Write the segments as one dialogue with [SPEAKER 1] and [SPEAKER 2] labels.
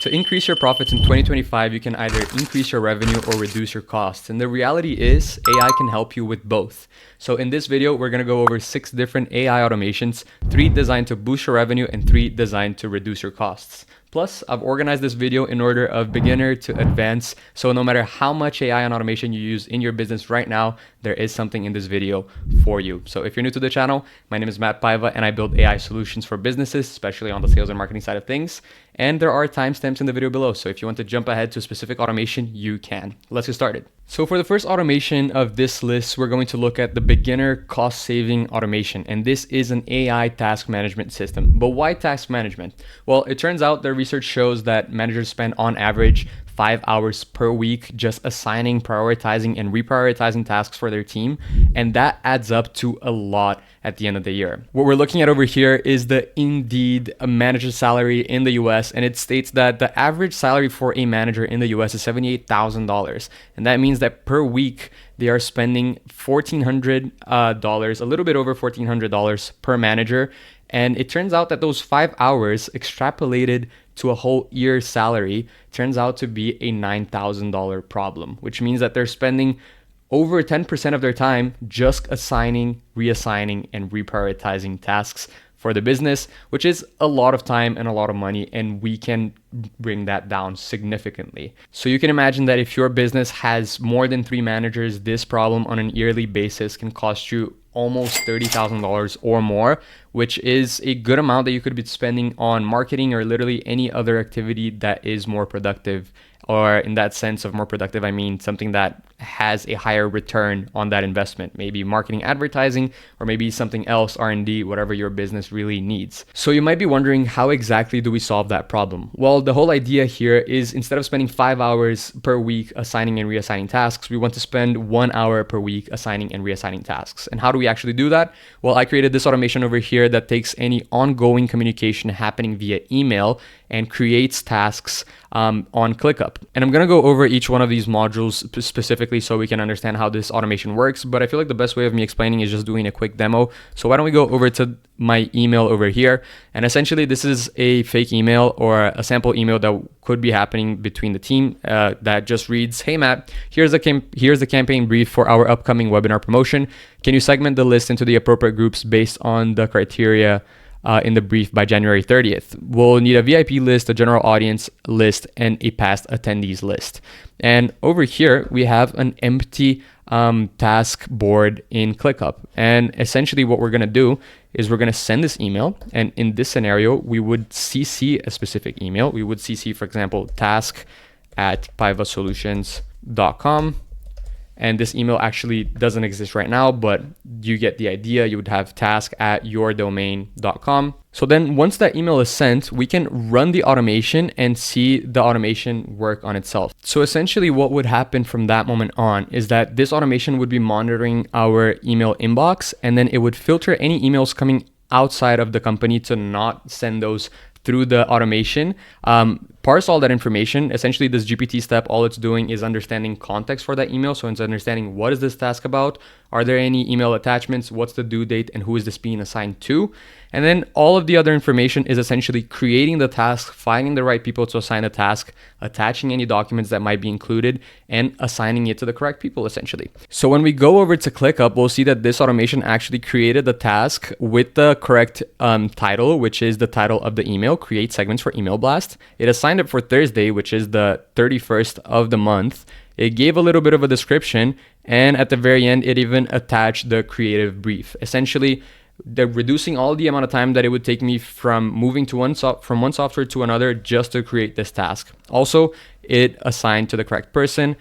[SPEAKER 1] To increase your profits in 2025, you can either increase your revenue or reduce your costs. And the reality is AI can help you with both. So in this video, we're going to go over 6 different AI automations, 3 designed to boost your revenue and 3 designed to reduce your costs. Plus, I've organized this video in order of beginner to advanced, so no matter how much AI and automation you use in your business right now, there is something in this video for you. So if you're new to the channel, my name is Matt Paiva and I build AI solutions for businesses, especially on the sales and marketing side of things. And there are timestamps in the video below, so if you want to jump ahead to a specific automation, you can. Let's get started. So for the first automation of this list, we're going to look at the beginner cost-saving automation. And this is an AI task management system. But why task management? Well, it turns out the research shows that managers spend on average 5 hours per week just assigning, prioritizing, and reprioritizing tasks for their team. And that adds up to a lot at the end of the year. What we're looking at over here is the Indeed manager salary in the US, and it states that the average salary for a manager in the US is $78,000. And that means that per week, they are spending $1,400, a little bit over $1,400 per manager. And it turns out that those 5 hours extrapolated to a whole year's salary turns out to be a $9,000 problem, which means that they're spending over 10% of their time just assigning, reassigning, and reprioritizing tasks for the business, which is a lot of time and a lot of money, and we can bring that down significantly. So you can imagine that if your business has more than 3 managers, this problem on an yearly basis can cost you almost $30,000 or more, which is a good amount that you could be spending on marketing or literally any other activity that is more productive. Or in that sense of more productive, I mean something that has a higher return on that investment, maybe marketing, advertising, or maybe something else, R&D, whatever your business really needs. So you might be wondering, how exactly do we solve that problem? Well, the whole idea here is instead of spending 5 hours per week assigning and reassigning tasks, we want to spend 1 hour per week assigning and reassigning tasks. And how do we actually do that? Well, I created this automation over here that takes any ongoing communication happening via email and creates tasks on ClickUp. And I'm gonna go over each one of these modules specifically so we can understand how this automation works, but I feel like the best way of me explaining is just doing a quick demo. So why don't we go over to my email over here, and essentially this is a fake email or a sample email that could be happening between the team that just reads, "Hey Matt, here's the campaign brief for our upcoming webinar promotion. Can you segment the list into the appropriate groups based on the criteria in the brief by January 30th. We'll need a VIP list, a general audience list, and a past attendees list." And over here, we have an empty task board in ClickUp. And essentially what we're going to do is we're going to send this email. And in this scenario, we would CC a specific email. We would CC, for example, task@paivasolutions.com. And this email actually doesn't exist right now, but you get the idea. You would have task@yourdomain.com. So then once that email is sent, we can run the automation and see the automation work on itself. So essentially what would happen from that moment on is that this automation would be monitoring our email inbox, and then it would filter any emails coming outside of the company to not send those through the automation, parse all that information. Essentially, this GPT step, all it's doing is understanding context for that email. So it's understanding, what is this task about? Are there any email attachments? What's the due date? And who is this being assigned to? And then all of the other information is essentially creating the task, finding the right people to assign the task, attaching any documents that might be included, and assigning it to the correct people, essentially. So when we go over to ClickUp, we'll see that this automation actually created the task with the correct title, which is the title of the email, create segments for email blast. It assigned it for Thursday, which is the 31st of the month. It gave a little bit of a description, and at the very end, it even attached the creative brief. Essentially, they're reducing all the amount of time that it would take me from moving to from one software to another just to create this task. Also, it assigned to the correct person,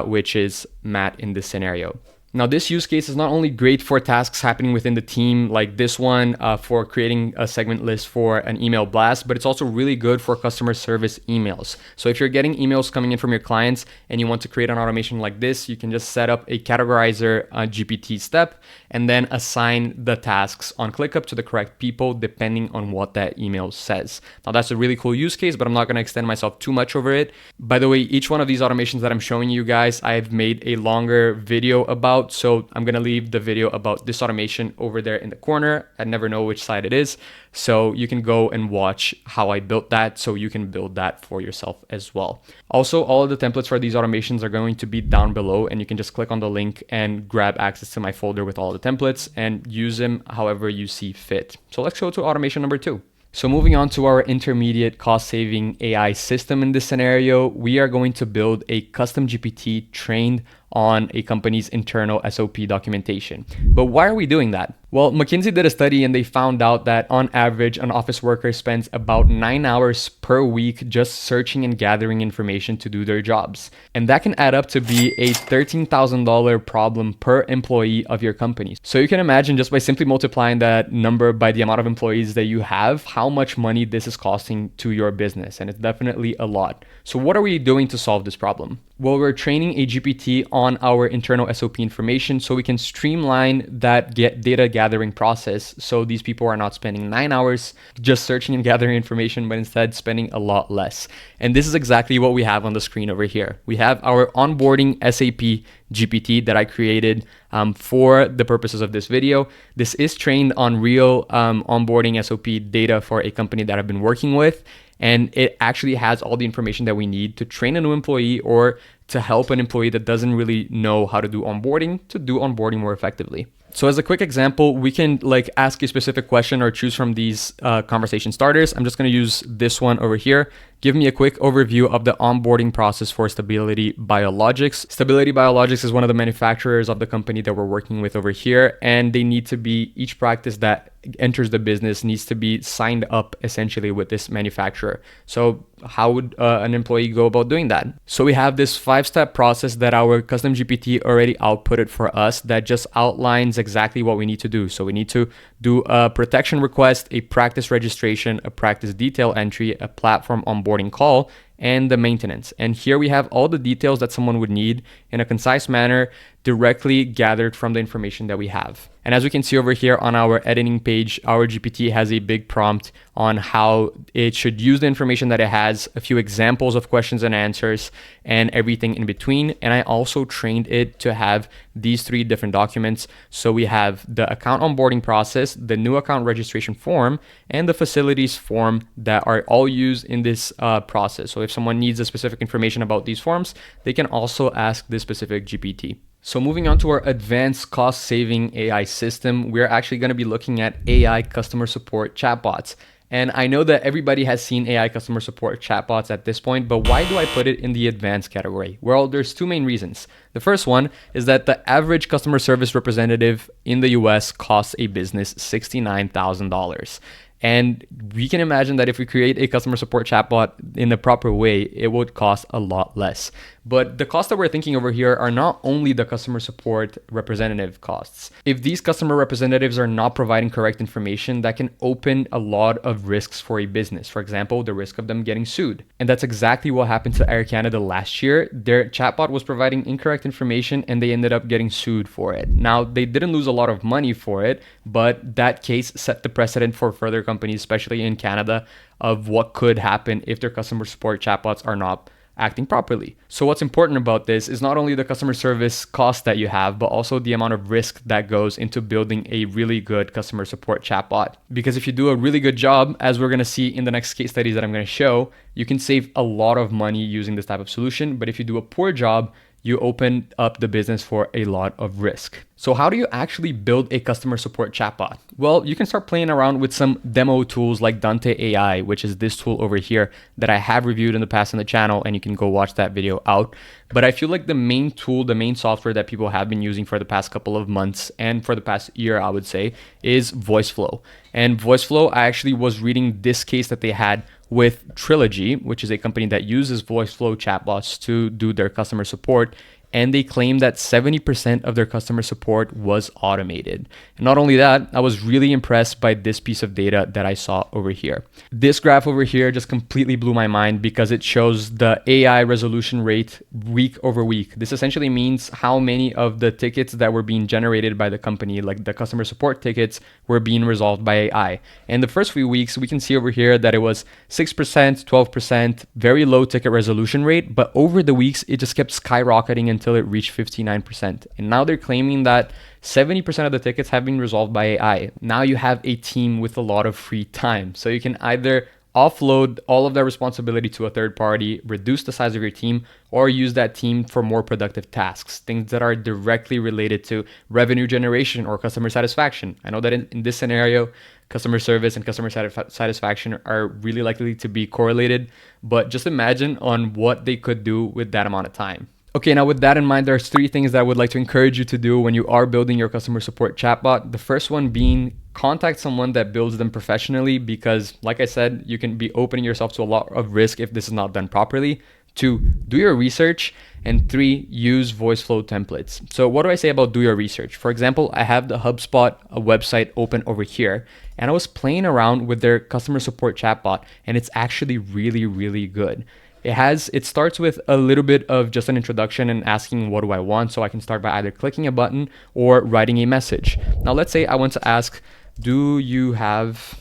[SPEAKER 1] which is Matt in this scenario. Now, this use case is not only great for tasks happening within the team, like this one for creating a segment list for an email blast, but it's also really good for customer service emails. So if you're getting emails coming in from your clients and you want to create an automation like this, you can just set up a categorizer GPT step and then assign the tasks on ClickUp to the correct people depending on what that email says. Now, that's a really cool use case, but I'm not going to extend myself too much over it. By the way, each one of these automations that I'm showing you guys, I've made a longer video about about. So I'm going to leave the video about this automation over there in the corner. I never know which side it is. So you can go and watch how I built that, so you can build that for yourself as well. Also, all of the templates for these automations are going to be down below, and you can just click on the link and grab access to my folder with all the templates and use them however you see fit. So let's go to automation number 2. So moving on to our intermediate cost-saving AI system in this scenario, we are going to build a custom GPT trained on a company's internal SOP documentation. But why are we doing that? Well, McKinsey did a study and they found out that on average, an office worker spends about 9 hours per week just searching and gathering information to do their jobs. And that can add up to be a $13,000 problem per employee of your company. So you can imagine, just by simply multiplying that number by the amount of employees that you have, how much money this is costing to your business. And it's definitely a lot. So what are we doing to solve this problem? Well, we're training a GPT on our internal SOP information so we can streamline that data gathering process, so these people are not spending 9 hours just searching and gathering information, but instead spending a lot less. And this is exactly what we have on the screen over here. We have our onboarding SAP GPT that I created for the purposes of this video. This is trained on real onboarding SOP data for a company that I've been working with. And it actually has all the information that we need to train a new employee or to help an employee that doesn't really know how to do onboarding to do onboarding more effectively. So as a quick example, we can ask a specific question or choose from these conversation starters. I'm just going to use this one over here. Give me a quick overview of the onboarding process for Stability Biologics. Stability Biologics is one of the manufacturers of the company that we're working with over here, and they need to be, each practice that enters the business needs to be signed up essentially with this manufacturer. So how would an employee go about doing that? So we have this 5-step process that our custom GPT already outputted for us that just outlines exactly what we need to do. So we need to do a protection request, a practice registration, a practice detail entry, a platform onboarding call, and the maintenance. And here we have all the details that someone would need in a concise manner, directly gathered from the information that we have. And as we can see over here on our editing page, our GPT has a big prompt on how it should use the information that it has, a few examples of questions and answers, and everything in between. And I also trained it to have these 3 different documents. So we have the account onboarding process, the new account registration form, and the facilities form that are all used in this process. So if someone needs a specific information about these forms, they can also ask this specific GPT. So moving on to our advanced cost-saving AI system, we're actually going to be looking at AI customer support chatbots. And I know that everybody has seen AI customer support chatbots at this point, but why do I put it in the advanced category? Well, there's 2 main reasons. The first one is that the average customer service representative in the US costs a business $69,000. And we can imagine that if we create a customer support chatbot in the proper way, it would cost a lot less. But the costs that we're thinking over here are not only the customer support representative costs. If these customer representatives are not providing correct information, that can open a lot of risks for a business. For example, the risk of them getting sued. And that's exactly what happened to Air Canada last year. Their chatbot was providing incorrect information and they ended up getting sued for it. Now, they didn't lose a lot of money for it, but that case set the precedent for further companies, especially in Canada, of what could happen if their customer support chatbots are not acting properly. So what's important about this is not only the customer service cost that you have, but also the amount of risk that goes into building a really good customer support chatbot. Because if you do a really good job, as we're going to see in the next case studies that I'm going to show, you can save a lot of money using this type of solution. But if you do a poor job, you open up the business for a lot of risk. So how do you actually build a customer support chatbot? Well, you can start playing around with some demo tools like Dante AI, which is this tool over here that I have reviewed in the past on the channel, and you can go watch that video out. But I feel like the main tool, the main software that people have been using for the past couple of months and for the past year, I would say, is VoiceFlow. And VoiceFlow, I actually was reading this case that they had with Trilogy, which is a company that uses VoiceFlow chatbots to do their customer support. And they claim that 70% of their customer support was automated. And not only that, I was really impressed by this piece of data that I saw over here. This graph over here just completely blew my mind because it shows the AI resolution rate week over week. This essentially means how many of the tickets that were being generated by the company, like the customer support tickets, were being resolved by AI. And the first few weeks, we can see over here that it was 6%, 12%, very low ticket resolution rate, but over the weeks, it just kept skyrocketing until it reached 59%. And now they're claiming that 70% of the tickets have been resolved by AI. Now you have a team with a lot of free time. So you can either offload all of that responsibility to a third party, reduce the size of your team, or use that team for more productive tasks, things that are directly related to revenue generation or customer satisfaction. I know that in this scenario, customer service and customer satisfaction are really likely to be correlated, but just imagine on what they could do with that amount of time. Okay, now with that in mind, there's 3 things that I would like to encourage you to do when you are building your customer support chatbot. The first one being contact someone that builds them professionally, because like I said, you can be opening yourself to a lot of risk if this is not done properly. 2, do your research. And 3, use voice flow templates. So what do I say about do your research? For example, I have the HubSpot website open over here, and I was playing around with their customer support chatbot, and it's actually really, really good. It starts with a little bit of just an introduction and asking what do I want. So I can start by either clicking a button or writing a message. Now let's say I want to ask, do you have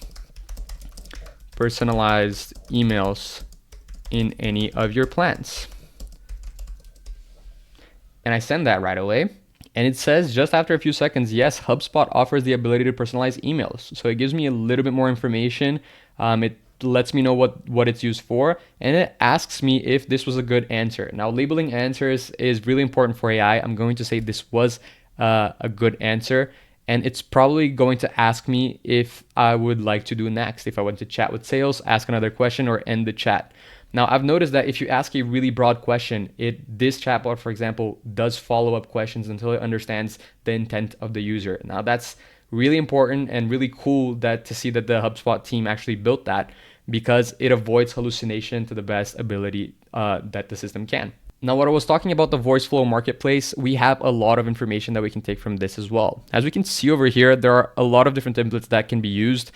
[SPEAKER 1] personalized emails in any of your plans? And I send that right away. And it says just after a few seconds, yes, HubSpot offers the ability to personalize emails. So it gives me a little bit more information. It lets me know what it's used for, and it asks me if this was a good answer. Now, labeling answers is really important for AI. I'm going to say this was a good answer, and it's probably going to ask me if I would like to do next, if I want to chat with sales, ask another question, or end the chat. Now, I've noticed that if you ask a really broad question, this chatbot, for example, does follow-up questions until it understands the intent of the user. Now, that's really important and really cool to see that the HubSpot team actually built that, because it avoids hallucination to the best ability that the system can. Now, what I was talking about the voice flow marketplace, we have a lot of information that we can take from this as well. As we can see over here, there are a lot of different templates that can be used.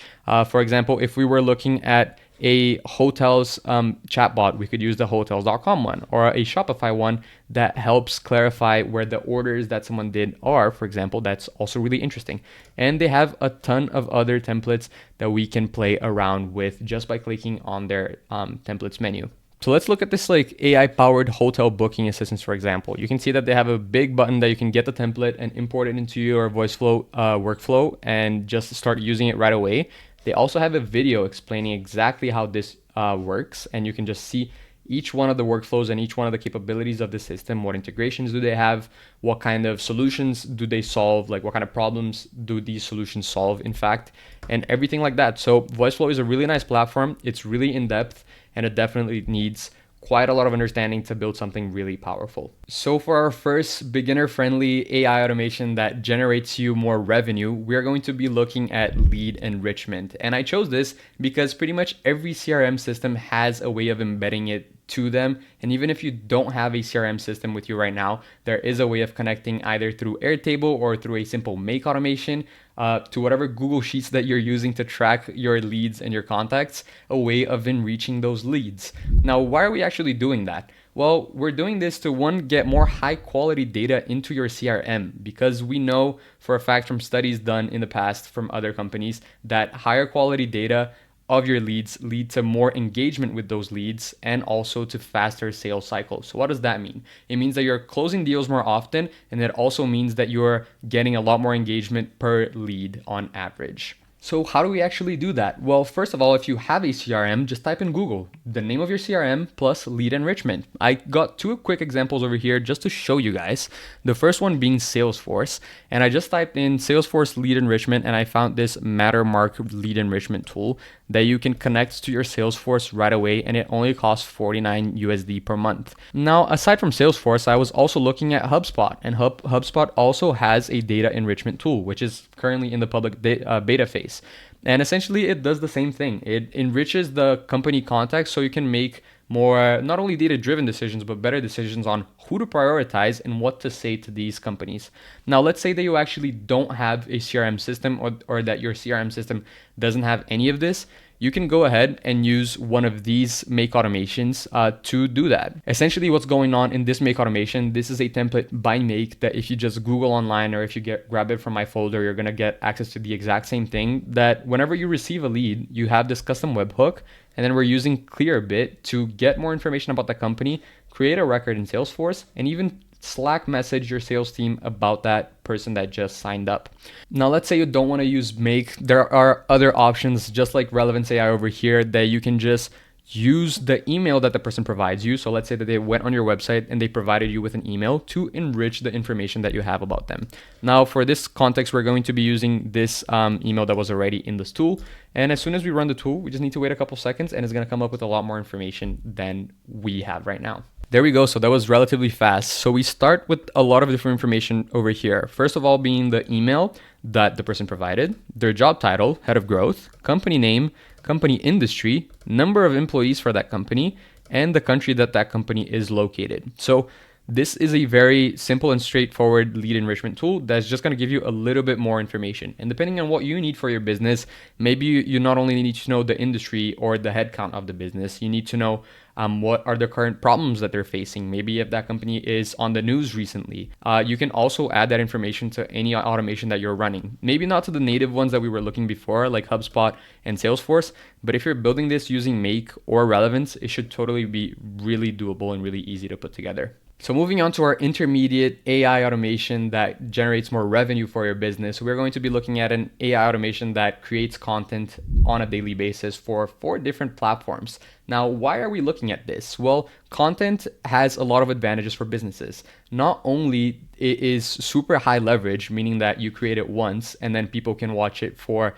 [SPEAKER 1] For example, if we were looking at a hotels chatbot, we could use the hotels.com one, or a Shopify one that helps clarify where the orders that someone did are, for example. That's also really interesting. And they have a ton of other templates that we can play around with just by clicking on their templates menu. So let's look at this like AI powered hotel booking assistance, for example. You can see that they have a big button that you can get the template and import it into your voice flow workflow and just start using it right away. They also have a video explaining exactly how this works, and you can just see each one of the workflows and each one of the capabilities of the system. What integrations do they have? What kind of solutions do they solve? Like what kind of problems do these solutions solve, in fact, and everything like that. So VoiceFlow is a really nice platform. It's really in depth, and it definitely needs quite a lot of understanding to build something really powerful. So for our first beginner-friendly AI automation that generates you more revenue, we're going to be looking at lead enrichment. And I chose this because pretty much every CRM system has a way of embedding it to them. And even if you don't have a CRM system with you right now, there is a way of connecting either through Airtable or through a simple make automation to whatever Google Sheets that you're using to track your leads and your contacts, a way of enriching those leads. Now, why are we actually doing that? Well, we're doing this to, one, get more high quality data into your CRM, because we know for a fact from studies done in the past from other companies that higher quality data of your leads lead to more engagement with those leads and also to faster sales cycles. So what does that mean? It means that you're closing deals more often, and it also means that you're getting a lot more engagement per lead on average. So how do we actually do that? Well, first of all, if you have a CRM, just type in Google the name of your CRM plus lead enrichment. I got 2 quick examples over here just to show you guys. The first one being Salesforce, and I just typed in Salesforce lead enrichment, and I found this Mattermark lead enrichment tool that you can connect to your Salesforce right away, and it only costs 49 USD per month. Now, aside from Salesforce, I was also looking at HubSpot, and HubSpot also has a data enrichment tool, which is currently in the public beta phase. And essentially, it does the same thing. It enriches the company context so you can make more not only data-driven decisions, but better decisions on who to prioritize and what to say to these companies. Now, let's say that you actually don't have a CRM system, or that your CRM system doesn't have any of this. You can go ahead and use one of these make automations to do that. Essentially, what's going on in this make automation, this is a template by make that if you just Google online, or if you grab it from my folder, you're gonna get access to the exact same thing. That whenever you receive a lead, you have this custom webhook, and then we're using Clearbit to get more information about the company, create a record in Salesforce, and even Slack message your sales team about that person that just signed up. Now, let's say you don't want to use Make. There are other options, just like Relevance AI over here, that you can just use the email that the person provides you. So let's say that they went on your website and they provided you with an email to enrich the information that you have about them. Now, for this context, we're going to be using this email that was already in this tool. And as soon as we run the tool, we just need to wait a couple seconds and it's going to come up with a lot more information than we have right now. There we go. So that was relatively fast. So we start with a lot of different information over here. First of all, being the email that the person provided, their job title, head of growth, company name, company industry, number of employees for that company, and the country that that company is located. So this is a very simple and straightforward lead enrichment tool that's just going to give you a little bit more information. And depending on what you need for your business, maybe you not only need to know the industry or the headcount of the business, you need to know what are the current problems that they're facing. Maybe if that company is on the news recently. You can also add that information to any automation that you're running. Maybe not to the native ones that we were looking before, like HubSpot and Salesforce, but if you're building this using Make or Relevance, it should totally be really doable and really easy to put together. So moving on to our intermediate AI automation that generates more revenue for your business, we're going to be looking at an AI automation that creates content on a daily basis for 4 different platforms. Now, why are we looking at this? Well, content has a lot of advantages for businesses. Not only it is super high leverage, meaning that you create it once and then people can watch it for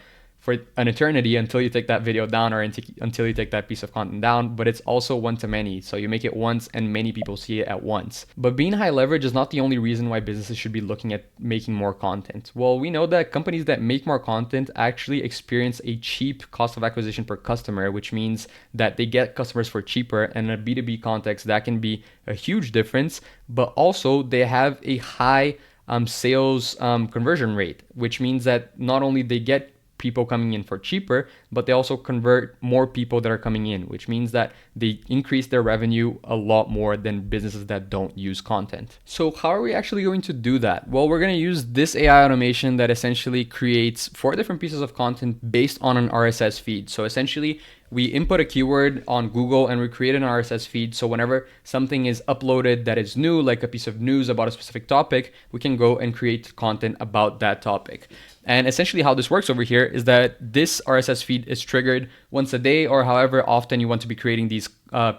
[SPEAKER 1] an eternity until you take that video down or until you take that piece of content down, but it's also one to many. So you make it once and many people see it at once. But being high leverage is not the only reason why businesses should be looking at making more content. Well, we know that companies that make more content actually experience a cheap cost of acquisition per customer, which means that they get customers for cheaper, and in a B2B context, that can be a huge difference, but also they have a high sales conversion rate, which means that not only they get people coming in for cheaper, but they also convert more people that are coming in, which means that they increase their revenue a lot more than businesses that don't use content. So how are we actually going to do that? Well, we're going to use this AI automation that essentially creates 4 different pieces of content based on an RSS feed. So essentially, we input a keyword on Google and we create an RSS feed. So whenever something is uploaded that is new, like a piece of news about a specific topic, we can go and create content about that topic. And essentially how this works over here is that this RSS feed is triggered once a day or however often you want to be creating these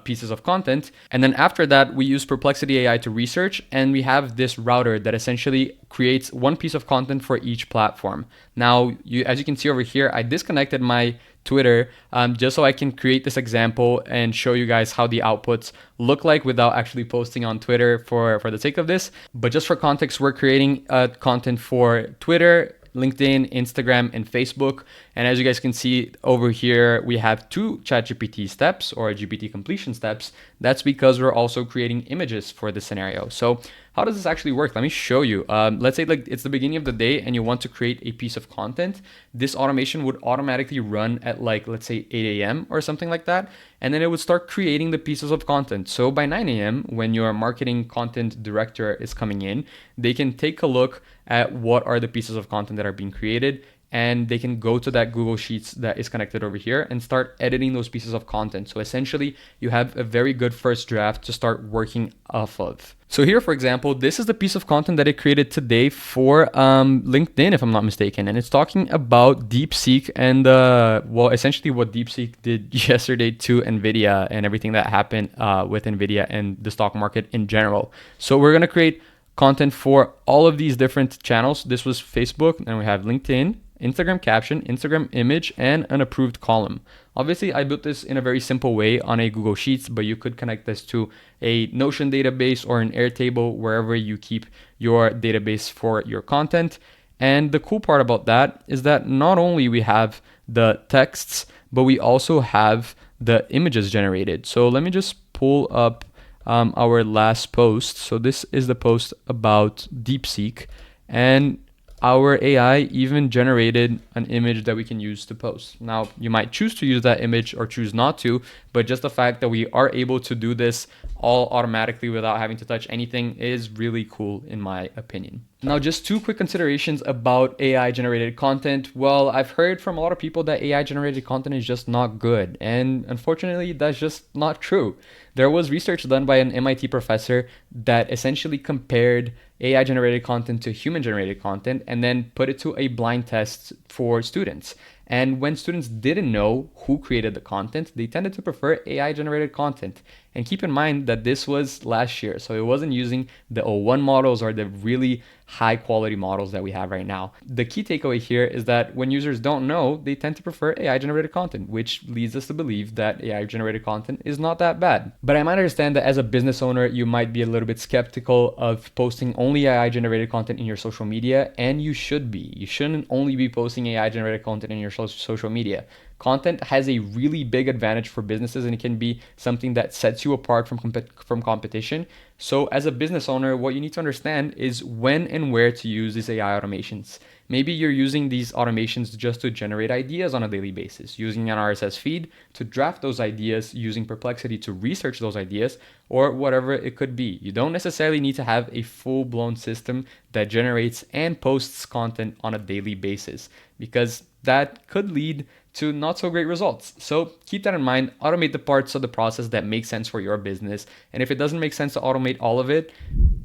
[SPEAKER 1] pieces of content. And then after that, we use Perplexity AI to research, and we have this router that essentially creates one piece of content for each platform. Now, as you can see over here, I disconnected my Twitter just so I can create this example and show you guys how the outputs look like without actually posting on Twitter for the sake of this. But just for context, we're creating content for Twitter, LinkedIn, Instagram, and Facebook. And as you guys can see over here, we have 2 ChatGPT steps or GPT completion steps. That's because we're also creating images for this scenario. So how does this actually work? Let me show you. Let's say like it's the beginning of the day and you want to create a piece of content. This automation would automatically run at like, let's say 8 a.m. or something like that. And then it would start creating the pieces of content. So by 9 a.m., when your marketing content director is coming in, they can take a look at what are the pieces of content that are being created, and they can go to that Google Sheets that is connected over here and start editing those pieces of content. So essentially, you have a very good first draft to start working off of. So here, for example, this is the piece of content that I created today for LinkedIn, if I'm not mistaken. And it's talking about DeepSeek and, well, essentially what DeepSeek did yesterday to NVIDIA and everything that happened with NVIDIA and the stock market in general. So we're going to create content for all of these different channels. This was Facebook, and we have LinkedIn, Instagram caption, Instagram image, and an approved column. Obviously, I built this in a very simple way on a Google Sheets, but you could connect this to a Notion database or an Airtable, wherever you keep your database for your content. And the cool part about that is that not only we have the texts, but we also have the images generated. So let me just pull up our last post. So this is the post about DeepSeek, and our AI even generated an image that we can use to post. Now, you might choose to use that image or choose not to, but just the fact that we are able to do this all automatically without having to touch anything is really cool in my opinion. Now, just two quick considerations about AI generated content. Well, I've heard from a lot of people that AI generated content is just not good. And unfortunately, that's just not true. There was research done by an MIT professor that essentially compared AI generated content to human generated content and then put it to a blind test for students. And when students didn't know who created the content, they tended to prefer AI generated content. And keep in mind that this was last year, so it wasn't using the O1 models or the really high quality models that we have right now. The key takeaway here is that when users don't know, they tend to prefer AI generated content, which leads us to believe that AI generated content is not that bad. But I might understand that as a business owner, you might be a little bit skeptical of posting only AI generated content in your social media, and you should be. You shouldn't only be posting AI generated content in your social media. Content has a really big advantage for businesses, and it can be something that sets you apart from competition. So as a business owner, what you need to understand is when and where to use these AI automations. Maybe you're using these automations just to generate ideas on a daily basis, using an RSS feed to draft those ideas, using Perplexity to research those ideas, or whatever it could be. You don't necessarily need to have a full-blown system that generates and posts content on a daily basis, because that could lead to not so great results. So keep that in mind. Automate the parts of the process that make sense for your business. And if it doesn't make sense to automate all of it,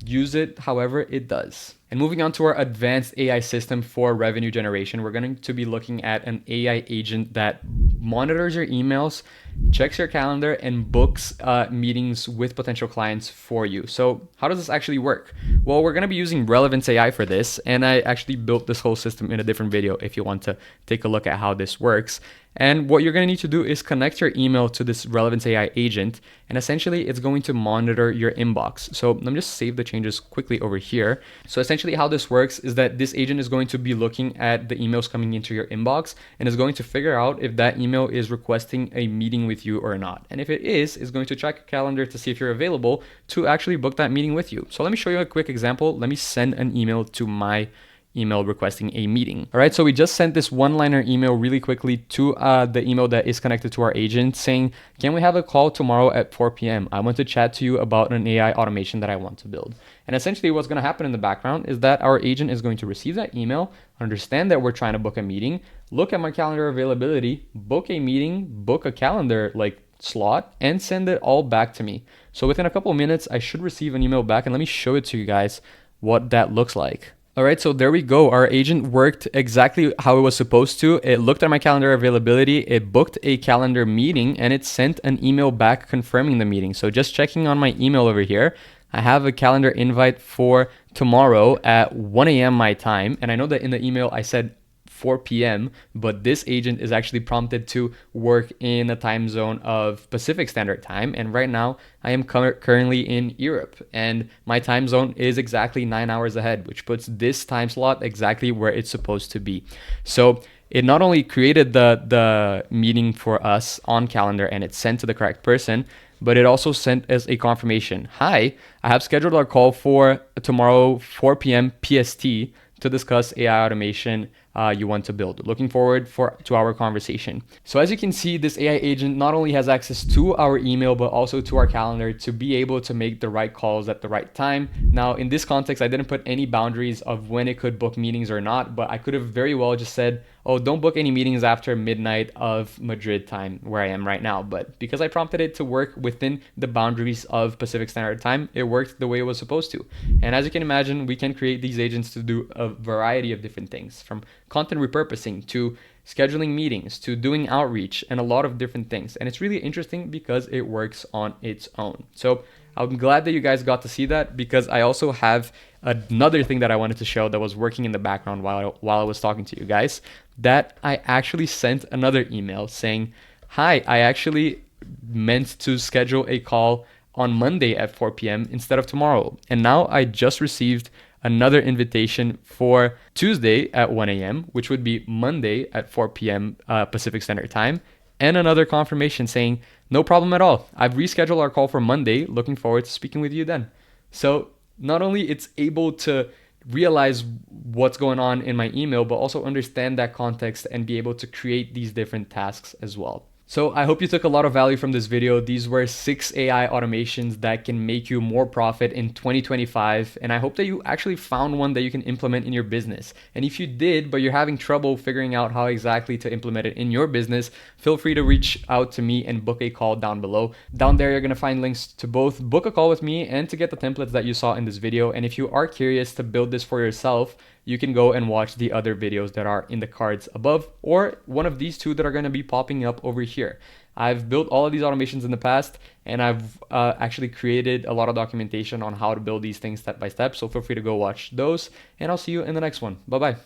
[SPEAKER 1] use it however it does. And moving on to our advanced AI system for revenue generation, we're going to be looking at an AI agent that monitors your emails, checks your calendar, and books meetings with potential clients for you. So how does this actually work? Well, we're going to be using Relevance AI for this, and I actually built this whole system in a different video if you want to take a look at how this works. And what you're going to need to do is connect your email to this Relevance AI agent, and essentially it's going to monitor your inbox. So let me just save the changes quickly over here. So essentially how this works is that this agent is going to be looking at the emails coming into your inbox and is going to figure out if that email is requesting a meeting with you or not. And if it is, it's going to check your calendar to see if you're available to actually book that meeting with you. So let me show you a quick example. Let me send an email to my email requesting a meeting. All right, so we just sent this one-liner email really quickly to the email that is connected to our agent saying, can we have a call tomorrow at 4 p.m.? I want to chat to you about an AI automation that I want to build. And essentially what's going to happen in the background is that our agent is going to receive that email, understand that we're trying to book a meeting, look at my calendar availability, book a meeting, book a calendar slot, and send it all back to me. So within a couple of minutes, I should receive an email back, and let me show it to you guys what that looks like. All right, so there we go. Our agent worked exactly how it was supposed to. It looked at my calendar availability, it booked a calendar meeting, and it sent an email back confirming the meeting. So just checking on my email over here, I have a calendar invite for tomorrow at 1 a.m. my time. And I know that in the email I said 4 p.m., but this agent is actually prompted to work in a time zone of Pacific Standard Time. And right now I am currently in Europe, and my time zone is exactly 9 hours ahead, which puts this time slot exactly where it's supposed to be. So it not only created the meeting for us on calendar and it's sent to the correct person, but it also sent us a confirmation. Hi, I have scheduled our call for tomorrow, 4 p.m. PST to discuss AI automation you want to build. Looking forward to our conversation. So as you can see, this AI agent not only has access to our email, but also to our calendar to be able to make the right calls at the right time. Now, in this context, I didn't put any boundaries of when it could book meetings or not, but I could have very well just said, oh, don't book any meetings after midnight of Madrid time, where I am right now. But because I prompted it to work within the boundaries of Pacific Standard Time, it worked the way it was supposed to. And as you can imagine, we can create these agents to do a variety of different things, from content repurposing to scheduling meetings to doing outreach and a lot of different things. And it's really interesting because it works on its own. So I'm glad that you guys got to see that, because I also have another thing that I wanted to show that was working in the background while I was talking to you guys, that I actually sent another email saying, hi, I actually meant to schedule a call on Monday at 4 p.m. instead of tomorrow. And now I just received another invitation for Tuesday at 1 a.m., which would be Monday at 4 p.m. Pacific Standard Time, and another confirmation saying, no problem at all. I've rescheduled our call for Monday. Looking forward to speaking with you then. So not only it's able to realize what's going on in my email, but also understand that context and be able to create these different tasks as well. So I hope you took a lot of value from this video. These were 6 AI automations that can make you more profit in 2025. And I hope that you actually found one that you can implement in your business. And if you did, but you're having trouble figuring out how exactly to implement it in your business, feel free to reach out to me and book a call down below. Down there, you're going to find links to both book a call with me and to get the templates that you saw in this video. And if you are curious to build this for yourself, you can go and watch the other videos that are in the cards above, or one of these two that are going to be popping up over here. I've built all of these automations in the past, and I've actually created a lot of documentation on how to build these things step by step. So feel free to go watch those, and I'll see you in the next one. Bye bye.